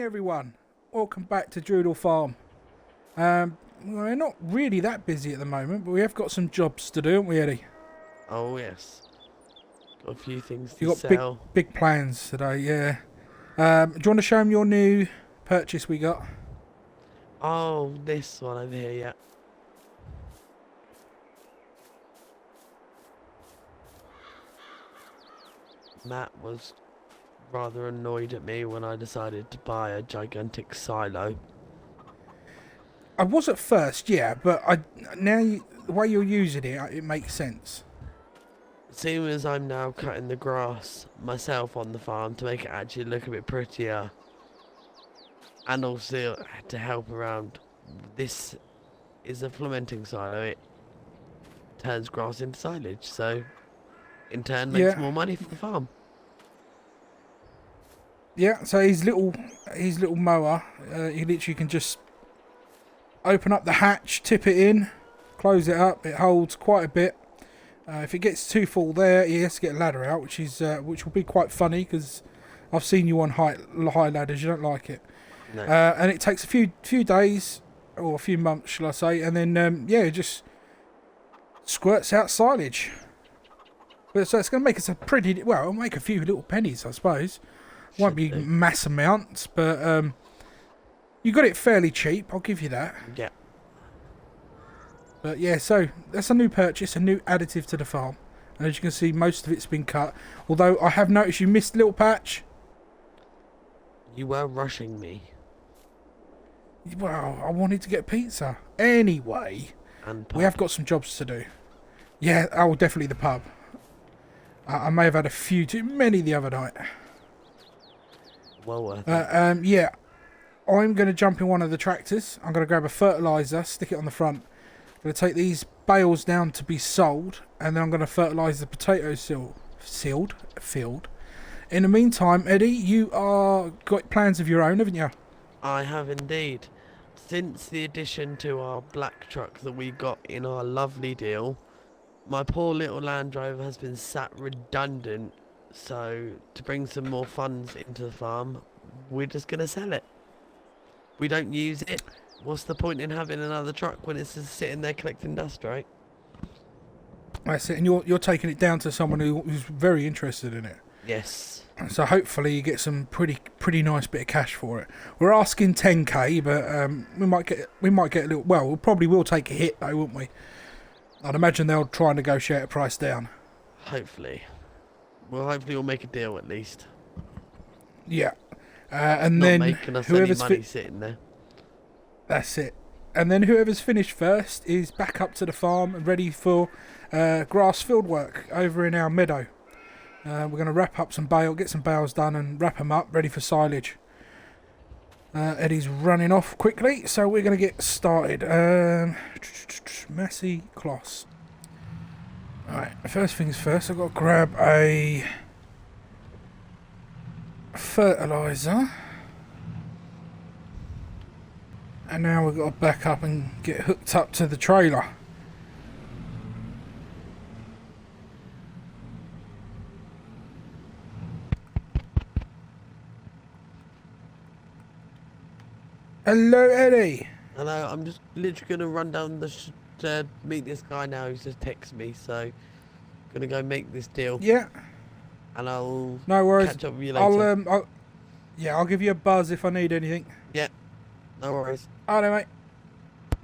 morning, everyone. Welcome back to Droodel Farm. We're not really that busy at the moment, but we have got some jobs to do, haven't we, Eddie? Oh yes, got a few things to You got sell. big plans today, yeah. Do you want to show them your new purchase we got? Oh, this one over here, yeah. Matt was rather annoyed at me when I decided to buy a gigantic silo. I was at first, yeah, but the way you're using it, it makes sense. Seeing as I'm now cutting the grass myself on the farm to make it actually look a bit prettier, and also to help around, this is a fermenting silo. It turns grass into silage, so in turn makes more money for the farm. Yeah, so his little mower, he literally can just open up the hatch, tip it in, close it up. It holds quite a bit. If it gets too full there, he has to get a ladder out, which will be quite funny because I've seen you on high ladders. You don't like it, No. and it takes a few days or a few months, shall I say? And then it just squirts out silage. But so it's going to make us it'll make a few little pennies, I suppose. Won't be mass amounts, but you got it fairly cheap. I'll give you that. Yeah. But yeah, so that's a new purchase, a new additive to the farm. And as you can see, most of it's been cut. Although I have noticed you missed a little patch. You were rushing me. Well, I wanted to get pizza. Anyway, we have got some jobs to do. Yeah, definitely the pub. I may have had a few too many the other night. Well worth it. Yeah, I'm going to jump in one of the tractors. I'm going to grab a fertiliser, stick it on the front. I'm going to take these bales down to be sold, and then I'm going to fertilise the potato field. In the meantime, Eddie, you got plans of your own, haven't you? I have indeed. Since the addition to our black truck that we got in our lovely deal, my poor little Land Rover has been sat redundant. So, to bring some more funds into the farm, we're just going to sell it. We don't use it. What's the point in having another truck when it's just sitting there collecting dust, right? That's it, and you're taking it down to someone who's very interested in it. Yes. So hopefully you get some pretty nice bit of cash for it. We're asking 10k, but we might get a little. Well, we probably will take a hit though, won't we? I'd imagine they'll try and negotiate a price down. Hopefully. Well, hopefully we'll make a deal at least. Yeah. And not then making us any money sitting there. That's it. And then whoever's finished first is back up to the farm and ready for grass field work over in our meadow. We're going to wrap up get some bales done and wrap them up, ready for silage. Eddie's running off quickly, so we're going to get started. Messy cloths. Alright, first things first, I've got to grab a fertiliser. And now we've got to back up and get hooked up to the trailer. Hello, Eddie. Hello, I'm just literally going to run down to meet this guy now who's just texted me, so gonna go make this deal. Yeah. And I'll catch up with you later. I'll give you a buzz if I need anything. Yeah. No worries. Alright, mate.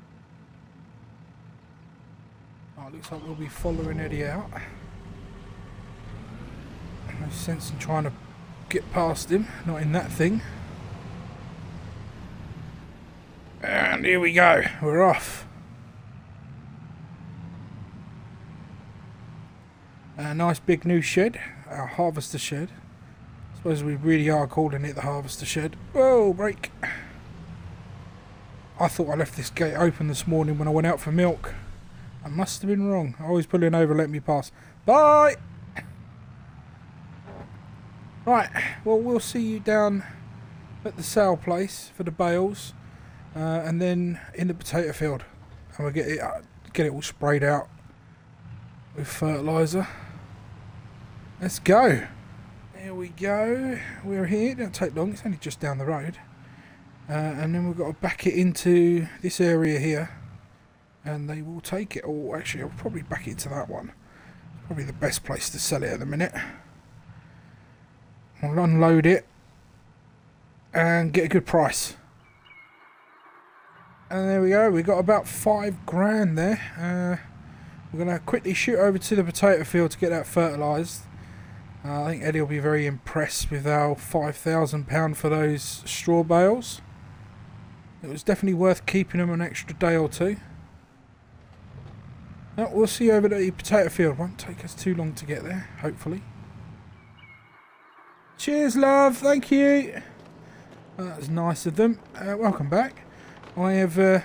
Oh, looks like we'll be following Eddie out. No sense in trying to get past him. Not in that thing. And here we go. We're off. A nice big new shed. Our harvester shed. I suppose we really are calling it the harvester shed. Whoa, break. I thought I left this gate open this morning when I went out for milk. I must have been wrong. I always pull in over, let me pass. Bye! Right, well, we'll see you down at the sale place for the bales. And then in the potato field. And we'll get it all sprayed out with fertiliser. Let's go. There we go. We're here. It don't take long. It's only just down the road. And then we've got to back it into this area here, and they will take it. Or actually, I'll probably back it into that one. Probably the best place to sell it at the minute. I'll unload it and get a good price. And there we go. We got about £5 there. We're going to quickly shoot over to the potato field to get that fertilised. I think Eddie will be very impressed with our £5,000 for those straw bales. It was definitely worth keeping them an extra day or two. Now, we'll see you over at the potato field. Won't take us too long to get there, hopefully. Cheers, love. Thank you. That was nice of them. Welcome back. I have I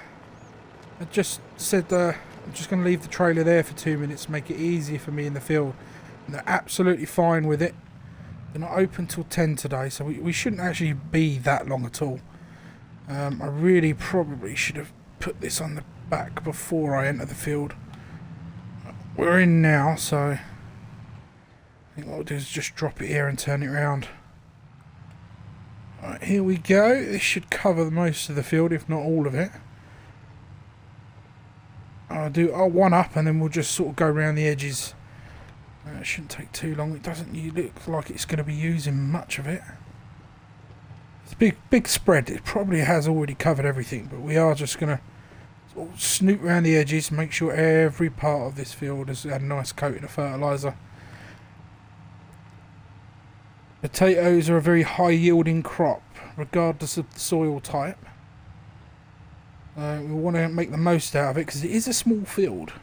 just said I'm just going to leave the trailer there for 2 minutes to make it easier for me in the field. And they're absolutely fine with it. They're not open till 10 today, so we shouldn't actually be that long at all. I really probably should have put this on the back before I enter the field. We're in now, so I think what I'll do is just drop it here and turn it around. Right, here we go. This should cover most of the field, if not all of it. I'll do one up and then we'll just sort of go around the edges. It shouldn't take too long. It doesn't look like it's going to be using much of it. It's a big spread. It probably has already covered everything, but we are just going to sort of snoop around the edges, make sure every part of this field has had a nice coating of fertiliser. Potatoes are a very high yielding crop, regardless of the soil type. We want to make the most out of it because it is a small field.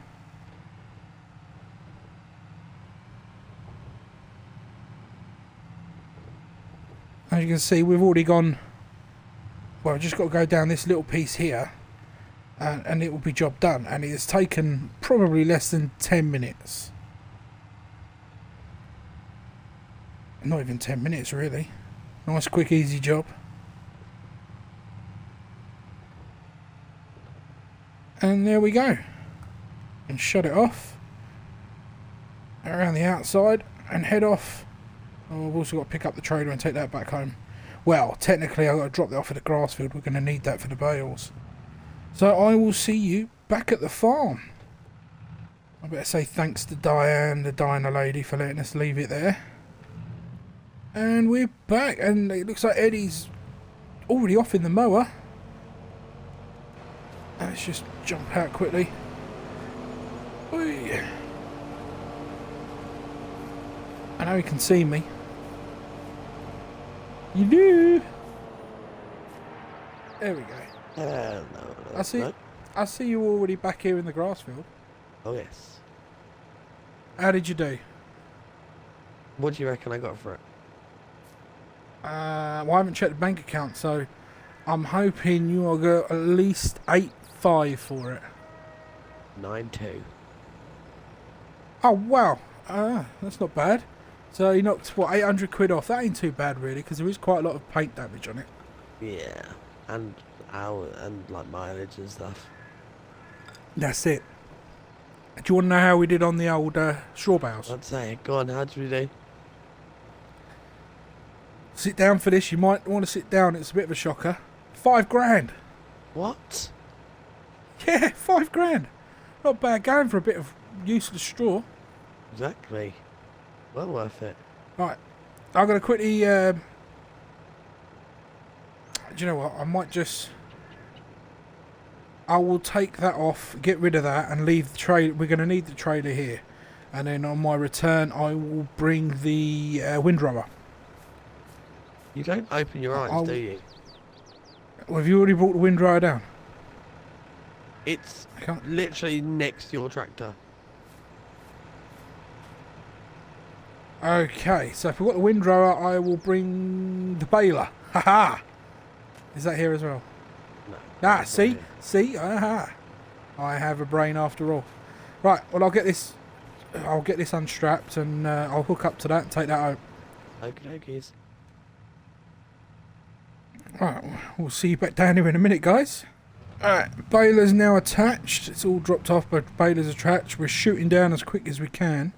As you can see, we've already gone, well, I've just got to go down this little piece here and it will be job done, and it has taken probably less than 10 minutes. Not even 10 minutes really. Nice quick easy job. And there we go. And shut it off around the outside and head off. Oh, I've also got to pick up the trailer and take that back home. Well, technically I've got to drop that off at the grass field. We're going to need that for the bales. So I will see you back at the farm. I better say thanks to Diane, the diner lady, for letting us leave it there. And we're back, and it looks like Eddie's already off in the mower. Let's just jump out quickly. Whee. I know he can see me. You do. There we go. No, I see you already back here in the grass field. Oh yes. How did you do? What do you reckon I got for it? Well, I haven't checked the bank account, so I'm hoping you'll get at least 8.5 for it. 9.2. Oh wow, that's not bad. So you knocked what, 800 quid off. That ain't too bad really, because there is quite a lot of paint damage on it. Yeah, and like mileage and stuff. That's it. Do you want to know how we did on the old straw bales? I'd say, go on, how did we do? Sit down for this. You might want to sit down. It's a bit of a shocker. £5 What? Yeah, £5. Not bad going for a bit of useless straw. Exactly. Well worth it. Right, I'm going to quickly... do you know what? I might just... I will take that off, get rid of that, and leave the trailer. We're going to need the trailer here. And then on my return, I will bring the windrower. You don't open your eyes, do you? Well, have you already brought the windrower down? It's literally next to your tractor. Okay, so if we've got the windrower, I will bring the baler. Haha! Is that here as well? No. Ah, see? See? Aha! I have a brain after all. Right, well I'll get this unstrapped and I'll hook up to that and take that out. Okie dokies. Right, we'll see you back down here in a minute, guys. Alright, baler's now attached. It's all dropped off, but baler's attached. We're shooting down as quick as we can.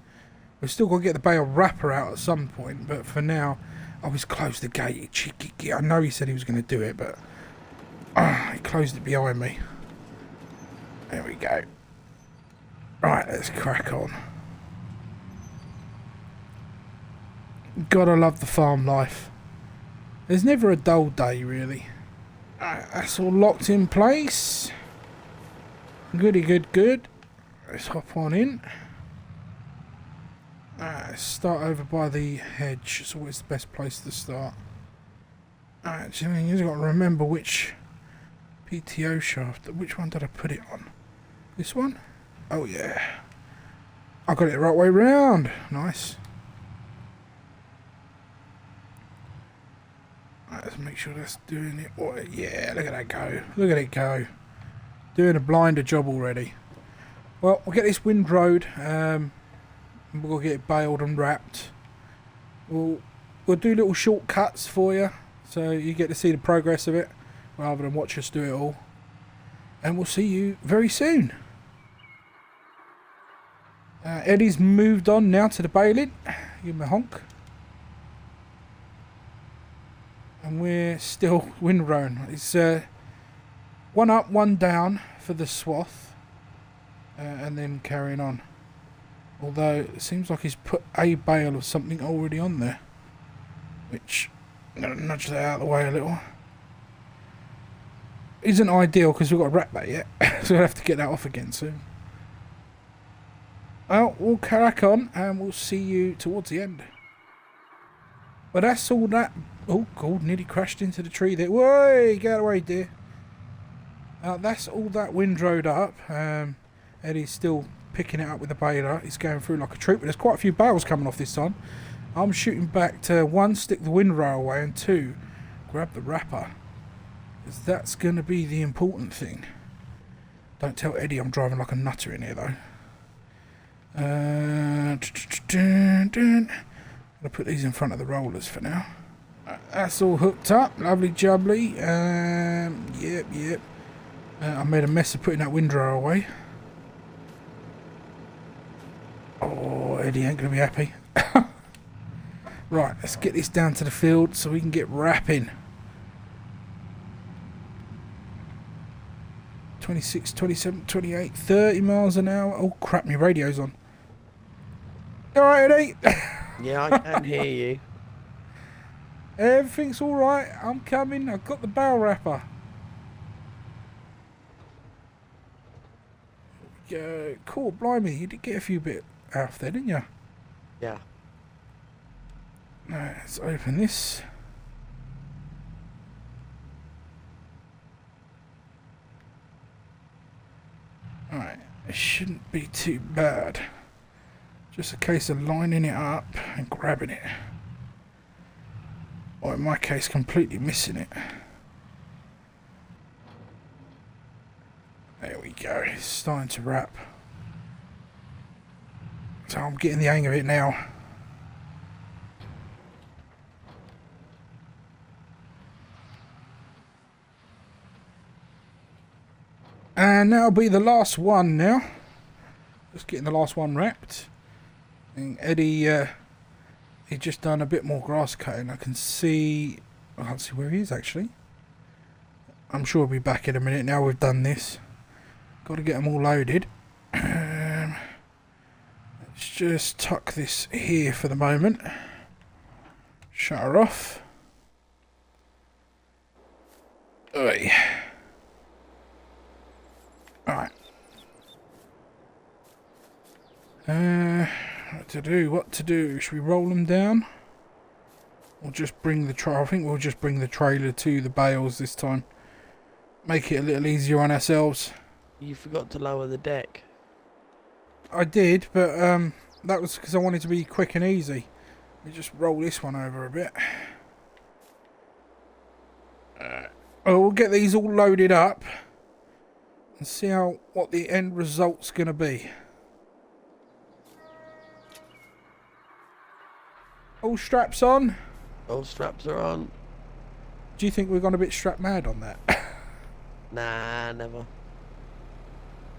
We've still got to get the bale wrapper out at some point, but for now, I was close the gate. I know he said he was going to do it, but Ah, he closed it behind me. There we go. Right, let's crack on. Gotta love the farm life. There's never a dull day, really. That's all locked in place. Goody good good. Let's hop on in. Start over by the hedge. It's always the best place to start. Actually, you've got to remember which PTO shaft. Which one did I put it on? This one? Oh yeah. I got it the right way round. Nice. Let's make sure that's doing it. Oh, yeah, look at that go. Look at it go. Doing a blinder job already. Well, we'll get this windrowed. We'll get it baled and wrapped. We'll do little shortcuts for you, so you get to see the progress of it, rather than watch us do it all. And we'll see you very soon. Eddie's moved on now to the baling. Give him a honk. And we're still windrowing. It's one up, one down for the swath, and then carrying on. Although it seems like he's put a bale of something already on there, which I'm going to nudge that out of the way a little. Isn't ideal because we've got to wrap that yet, so we'll have to get that off again soon. Well, we'll crack on and we'll see you towards the end. But that's all that. Oh god, nearly crashed into the tree there. Whoa, get away, dear. That's all that windrowed up. Eddie's still picking it up with the baler. He's going through like a troop, but there's quite a few bales coming off this time. I'm shooting back to 1, stick the windrow away, and 2, grab the wrapper. Because that's going to be the important thing. Don't tell Eddie I'm driving like a nutter in here though. I'm going to put these in front of the rollers for now. That's all hooked up, lovely jubbly. Yep. I made a mess of putting that windrow away. Oh, Eddie ain't going to be happy. Right, let's get this down to the field so we can get wrapping. 26, 27, 28, 30 miles an hour. Oh crap, my radio's on. Alright, Eddie? Yeah, I can hear you. Everything's alright, I'm coming. I've got the bale wrapper. Cool, blimey, you did get a few bit out there, didn't you? Yeah. Right, let's open this. Alright, it shouldn't be too bad. Just a case of lining it up and grabbing it. Or in my case, completely missing it. There we go, it's starting to wrap. So I'm getting the hang of it now. And that'll be the last one now. Just getting the last one wrapped. And Eddie, he just done a bit more grass cutting. I can't see where he is actually. I'm sure he'll be back in a minute now we've done this. Got to get them all loaded. Let's just tuck this here for the moment. Shut her off. Oi. Alright. What to do? Should we roll them down? Or just bring the trailer? I think we'll just bring the trailer to the bales this time. Make it a little easier on ourselves. You forgot to lower the deck. I did, but that was because I wanted to be quick and easy. Let me just roll this one over a bit. We'll get these all loaded up and see what the end result's going to be. All straps on? All straps are on. Do you think we're going a bit strap mad on that? Nah, never.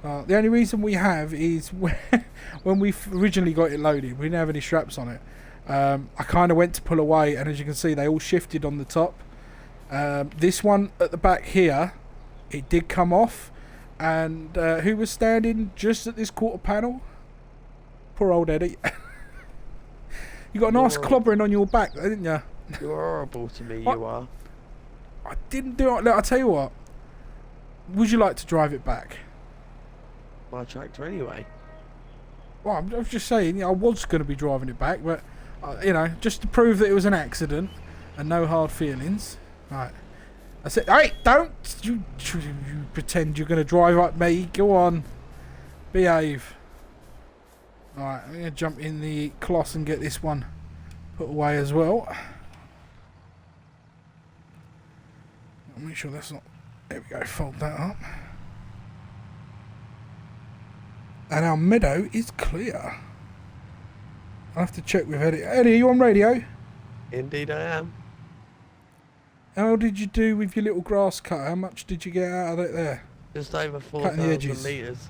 The only reason we have is when we originally got it loaded, we didn't have any straps on it. I kind of went to pull away, and as you can see, they all shifted on the top. This one at the back here it did come off. And who was standing just at this quarter panel? Poor old Eddie. You got a nice clobbering on your back, didn't you? You're horrible to me, you are. I didn't do it. Look, I'll tell you what. Would you like to drive it back? My tractor anyway. Well, I was just saying, I was going to be driving it back, but, just to prove that it was an accident and no hard feelings. Right. I said, hey, don't you pretend you're going to drive like me. Go on. Behave. Alright, I'm going to jump in the cloth and get this one put away as well. I'll make sure that's not... There we go, fold that up. And our meadow is clear. I'll have to check with Eddie. Eddie, are you on radio? Indeed I am. How did you do with your little grass cut? How much did you get out of it there? Just over 4,000 litres.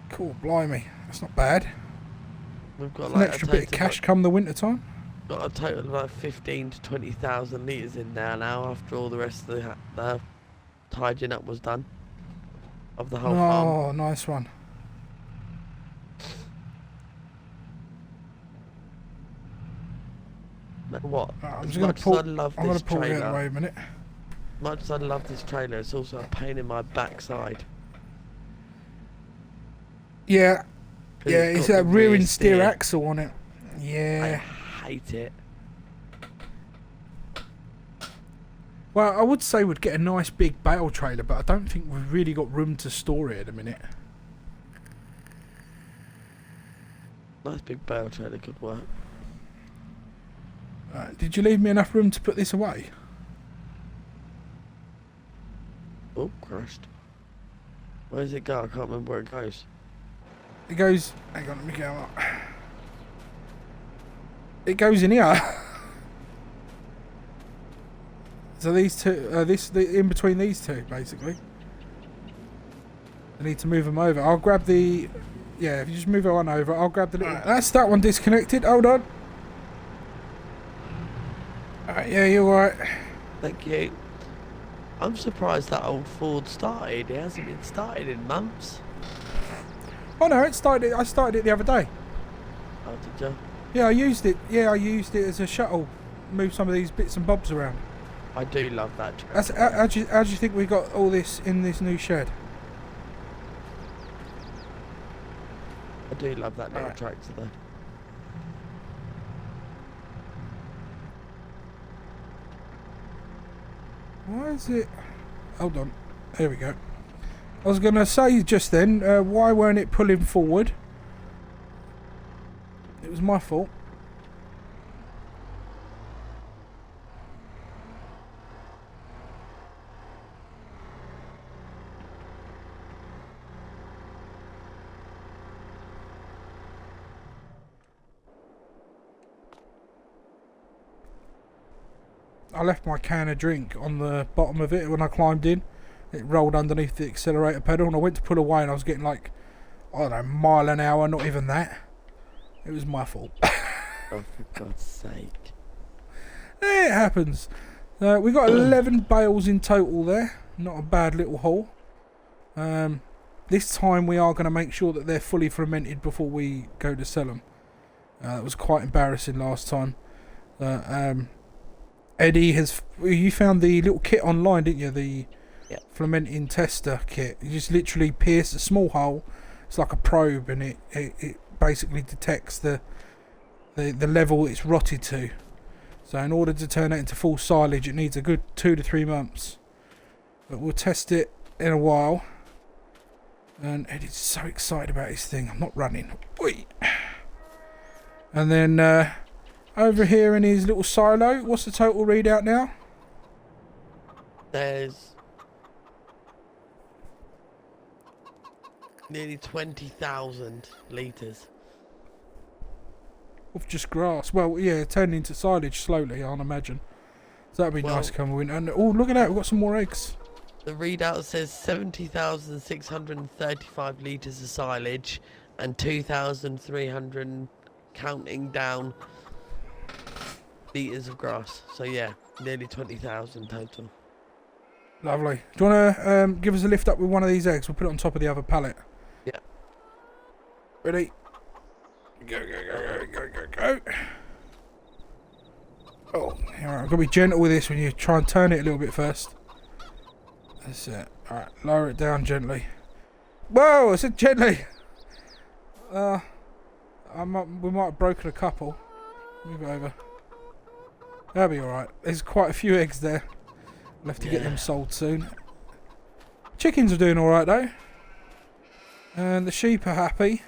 Cool, blimey. That's not bad. We've got an like extra bit of cash come the winter time. Got a total of like 15 to 20,000 litres in there now after all the rest of the tidying up was done of the whole farm. Oh, nice one. What? I'm just going to pull. I'm going to pull it away a minute. Much as I love this trailer, it's also a pain in my backside. Yeah. Yeah, it's that rear and steer axle on it. Yeah. I hate it. Well, I would say we'd get a nice big bale trailer, but I don't think we've really got room to store it at the minute. Nice big bale trailer could work. Did you leave me enough room to put this away? Oh, crashed. Where does it go? I can't remember where it goes. It goes... Hang on, let me go up. It goes in here. So these two... in between these two, basically. I need to move them over. I'll grab the... Yeah, if you just move it on over, I'll grab the little... That's that one disconnected. Hold on. Alright, yeah, you're right. Thank you. I'm surprised that old Ford started. It hasn't been started in months. Oh no, it started. I started it the other day. Oh, did you? Yeah, I used it. Yeah, I used it as a shuttle. Move some of these bits and bobs around. I do love that. How do you think we got all this in this new shed? I do love that little tractor though. Why is it... Hold on. There we go. I was going to say just then, why weren't it pulling forward? It was my fault. I left my can of drink on the bottom of it when I climbed in. It rolled underneath the accelerator pedal and I went to pull away and I was getting like, I don't know, mile an hour, not even that. It was my fault. Oh, for God's sake. It happens. We got 11 bales in total there. Not a bad little haul. This time we are going to make sure that they're fully fermented before we go to sell them. That was quite embarrassing last time. Eddie has... You found the little kit online, didn't you? The fermenting tester kit. You just literally pierce a small hole. It's like a probe, and it basically detects the level it's rotted to. So in order to turn it into full silage, it needs a good 2 to 3 months. But we'll test it in a while. And Eddie's so excited about his thing. I'm not running. Oi. And then... over here in his little silo, what's the total readout now? There's nearly 20,000 litres. Of just grass. Well, yeah, turning into silage slowly, I'd imagine. So that'd be nice to come in. And oh, look at that, we've got some more eggs. The readout says 70,635 litres of silage and 2,300 counting down litres of grass. So yeah, nearly 20,000 total. Lovely. Do you want to give us a lift up with one of these eggs? We'll put it on top of the other pallet. Yeah. Ready? Go, go, go, go, go, go, go. Oh, alright, I've got to be gentle with this when you try and turn it a little bit first. That's it. Alright, lower it down gently. Whoa, I said gently. We might have broken a couple. Move it over. That'll be alright. There's quite a few eggs there. We'll have to get them sold soon. Chickens are doing alright though. And the sheep are happy.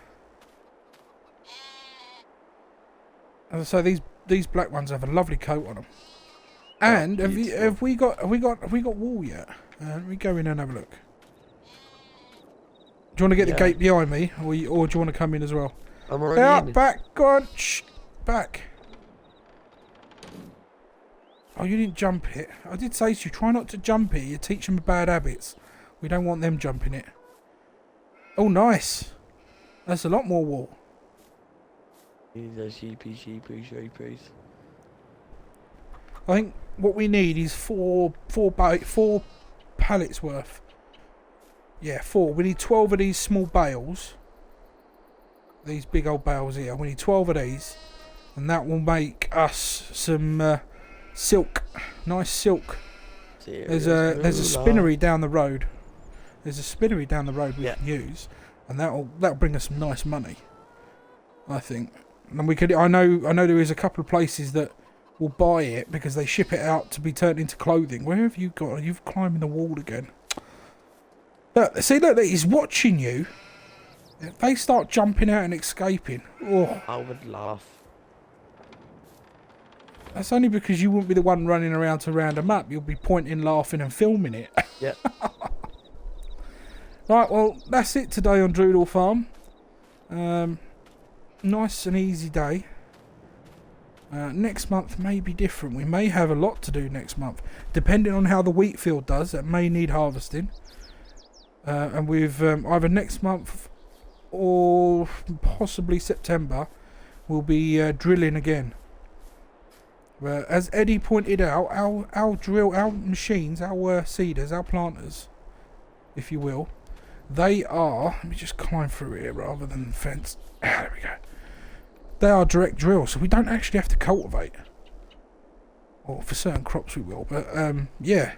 As I say, these black ones have a lovely coat on them. And have we got wool yet? Let me go in and have a look. Do you want to get the gate behind me, or do you want to come in as well? I'm already in. Back, go on, shh, back. Oh, you didn't jump it. I did say to you, try not to jump it. You teach them bad habits. We don't want them jumping it. Oh, nice. That's a lot more wool. These are sheepies. I think what we need is four pallets worth. Yeah, 4. We need 12 of these small bales. These big old bales here. We need 12 of these. And that will make us some silk. Nice silk. There's a spinnery down the road. There's a spinnery down the road we can use. And that'll bring us some nice money. I think. And we could I know there is a couple of places that will buy it because they ship it out to be turned into clothing. Where have you got? You've climbing the wall again. Look, see, look, he's watching you. If they start jumping out and escaping, oh. I would laugh. That's only because you wouldn't be the one running around to round them up. You'll be pointing, laughing and filming it. Yep. Right, well, that's it today on Droodel Farm. Nice and easy day. Next month may be different. We may have a lot to do next month. Depending on how the wheat field does, it may need harvesting. And with either next month or possibly September, we'll be drilling again. As Eddie pointed out, our machines, our seeders, our planters, if you will, they are. Let me just climb through here rather than the fence. There we go. They are direct drill, so we don't actually have to cultivate. Or for certain crops we will, but yeah.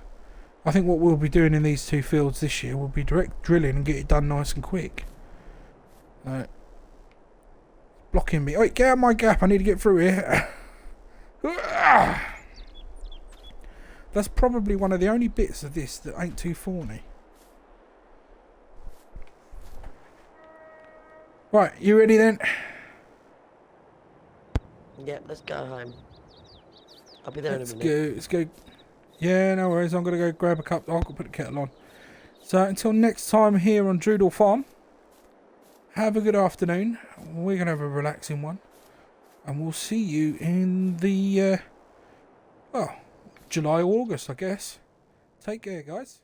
I think what we'll be doing in these 2 fields this year will be direct drilling and get it done nice and quick. Blocking me. Oi, get out of my gap. I need to get through here. That's probably one of the only bits of this that ain't too thorny. Right, you ready then? Yep, let's go home. I'll be there in a minute. Let's go. Yeah, no worries. I'm going to go grab a cup. I'll go put the kettle on. So until next time here on Droodel Farm, have a good afternoon. We're going to have a relaxing one. And we'll see you in the, July or August, I guess. Take care, guys.